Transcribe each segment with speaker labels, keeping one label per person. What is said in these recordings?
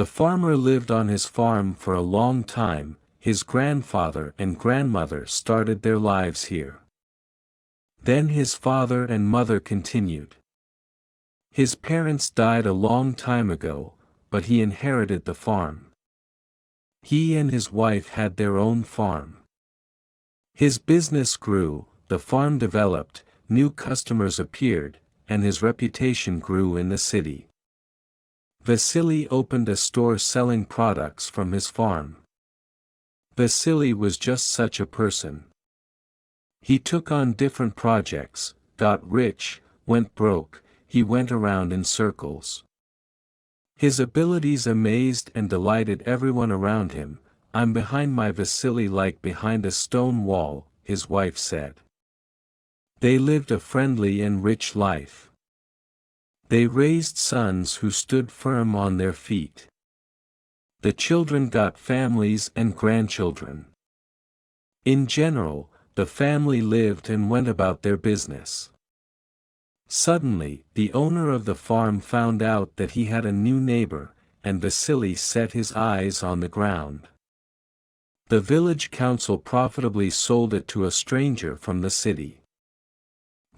Speaker 1: The farmer lived on his farm for a long time. His grandfather and grandmother started their lives here. Then his father and mother continued. His parents died a long time ago, but he inherited the farm. He and his wife had their own farm. His business grew, the farm developed, new customers appeared, and his reputation grew in the city. Vasily opened a store selling products from his farm. Vasily was just such a person. He took on different projects, got rich, went broke, he went around in circles. His abilities amazed and delighted everyone around him. "I'm behind my Vasily like behind a stone wall," his wife said. They lived a friendly and rich life. They raised sons who stood firm on their feet. The children got families and grandchildren. In general, the family lived and went about their business. Suddenly, the owner of the farm found out that he had a new neighbor, and Vasily set his eyes on the ground. The village council profitably sold it to a stranger from the city.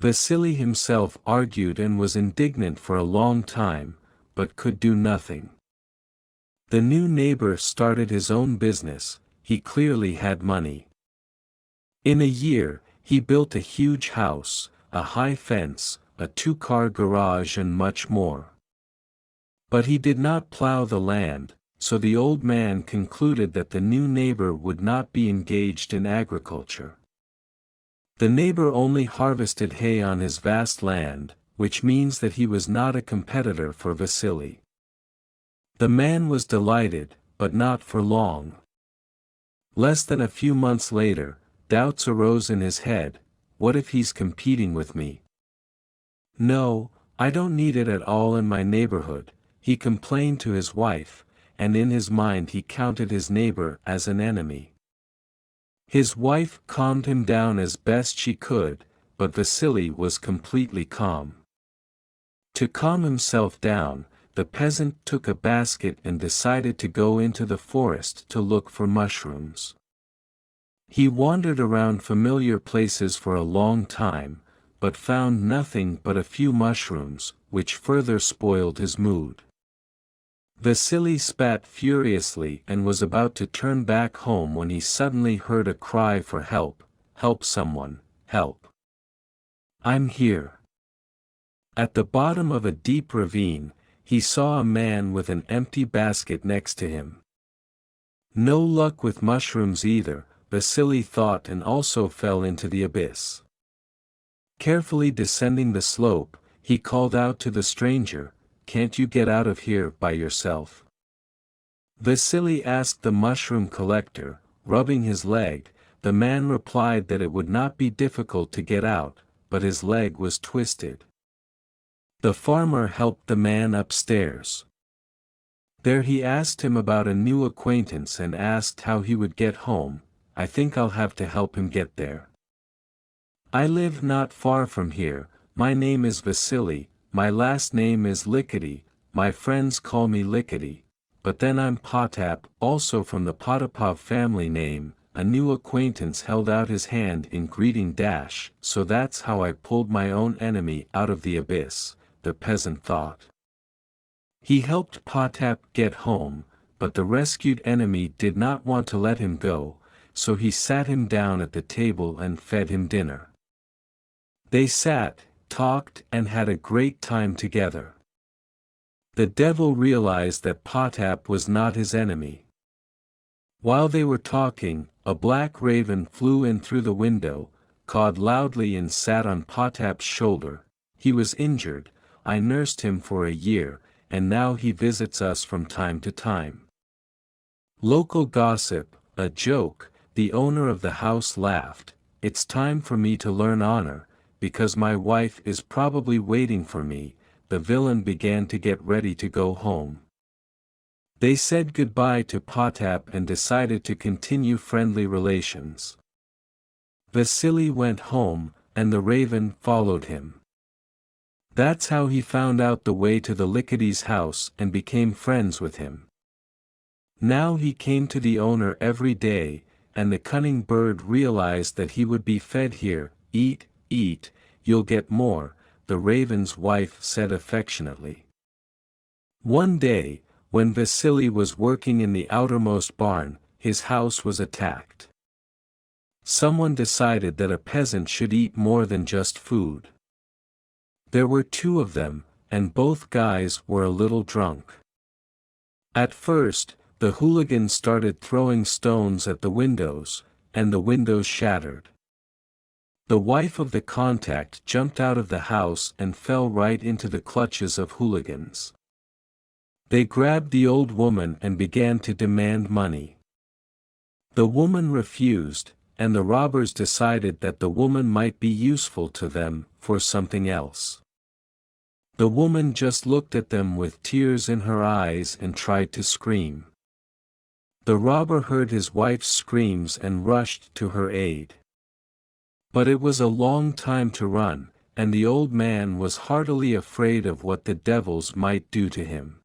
Speaker 1: Vasily himself argued and was indignant for a long time, but could do nothing. The new neighbor started his own business. He clearly had money. In a year, he built a huge house, a high fence, a two-car garage and much more. But he did not plow the land, so the old man concluded that the new neighbor would not be engaged in agriculture. The neighbor only harvested hay on his vast land, which means that he was not a competitor for Vasily. The man was delighted, but not for long. Less than a few months later, doubts arose in his head. What if he's competing with me? "No, I don't need it at all in my neighborhood," he complained to his wife, and in his mind he counted his neighbor as an enemy. His wife calmed him down as best she could, but Vasily was completely calm. To calm himself down, the peasant took a basket and decided to go into the forest to look for mushrooms. He wandered around familiar places for a long time, but found nothing but a few mushrooms, which further spoiled his mood. Vasily spat furiously and was about to turn back home when he suddenly heard a cry for help. "Help someone, help! I'm here!" At the bottom of a deep ravine, he saw a man with an empty basket next to him. No luck with mushrooms either, Vasily thought, and also fell into the abyss. Carefully descending the slope, he called out to the stranger, "Can't you get out of here by yourself?" Vasily asked the mushroom collector, rubbing his leg. The man replied that it would not be difficult to get out, but his leg was twisted. The farmer helped the man upstairs. There he asked him about a new acquaintance and asked how he would get home. "I think I'll have to help him get there. I live not far from here. My name is Vasily, my last name is Lickety, my friends call me Lickety, but then I'm Potap, also from the Potapov family name." A new acquaintance held out his hand in greeting. "So that's how I pulled my own enemy out of the abyss," the peasant thought. He helped Potap get home, but the rescued enemy did not want to let him go, so he sat him down at the table and fed him dinner. They sat, talked, and had a great time together. The devil realized that Potap was not his enemy. While they were talking, a black raven flew in through the window, cawed loudly and sat on Potap's shoulder. "He was injured, I nursed him for a year, and now he visits us from time to time." Local gossip, a joke, the owner of the house laughed. "It's time for me to learn honor, because my wife is probably waiting for me." The villain began to get ready to go home. They said goodbye to Potap and decided to continue friendly relations. Vasily went home, and the raven followed him. That's how he found out the way to the Lickety's house and became friends with him. Now he came to the owner every day, and the cunning bird realized that he would be fed here. Eat, eat, you'll get more, the raven's wife said affectionately. One day, when Vasily was working in the outermost barn, his house was attacked. Someone decided that a peasant should eat more than just food. There were two of them, and both guys were a little drunk. At first, the hooligans started throwing stones at the windows, and the windows shattered. The wife of the contact jumped out of the house and fell right into the clutches of hooligans. They grabbed the old woman and began to demand money. The woman refused, and the robbers decided that the woman might be useful to them for something else. The woman just looked at them with tears in her eyes and tried to scream. The robber heard his wife's screams and rushed to her aid. But it was a long time to run, and the old man was heartily afraid of what the devils might do to him.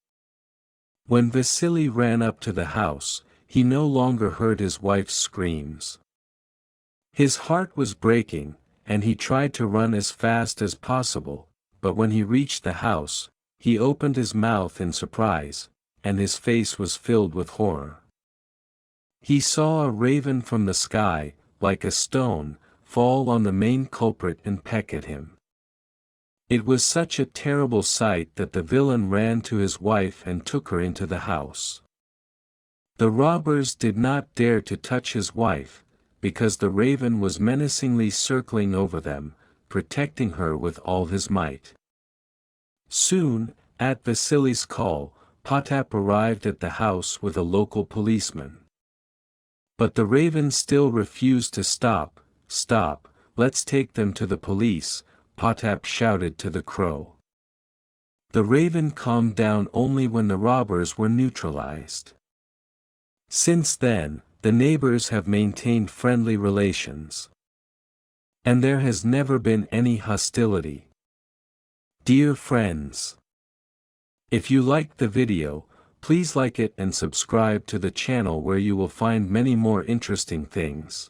Speaker 1: When Vasily ran up to the house, he no longer heard his wife's screams. His heart was breaking, and he tried to run as fast as possible, but when he reached the house, he opened his mouth in surprise, and his face was filled with horror. He saw a raven from the sky, like a stone, fall on the main culprit and peck at him. It was such a terrible sight that the villain ran to his wife and took her into the house. The robbers did not dare to touch his wife, because the raven was menacingly circling over them, protecting her with all his might. Soon, at Vasily's call, Potap arrived at the house with a local policeman. But the raven still refused to stop. "Stop, let's take them to the police," Potap shouted to the crow. The raven calmed down only when the robbers were neutralized. Since then, the neighbors have maintained friendly relations. And there has never been any hostility. Dear friends, if you liked the video, please like it and subscribe to the channel where you will find many more interesting things.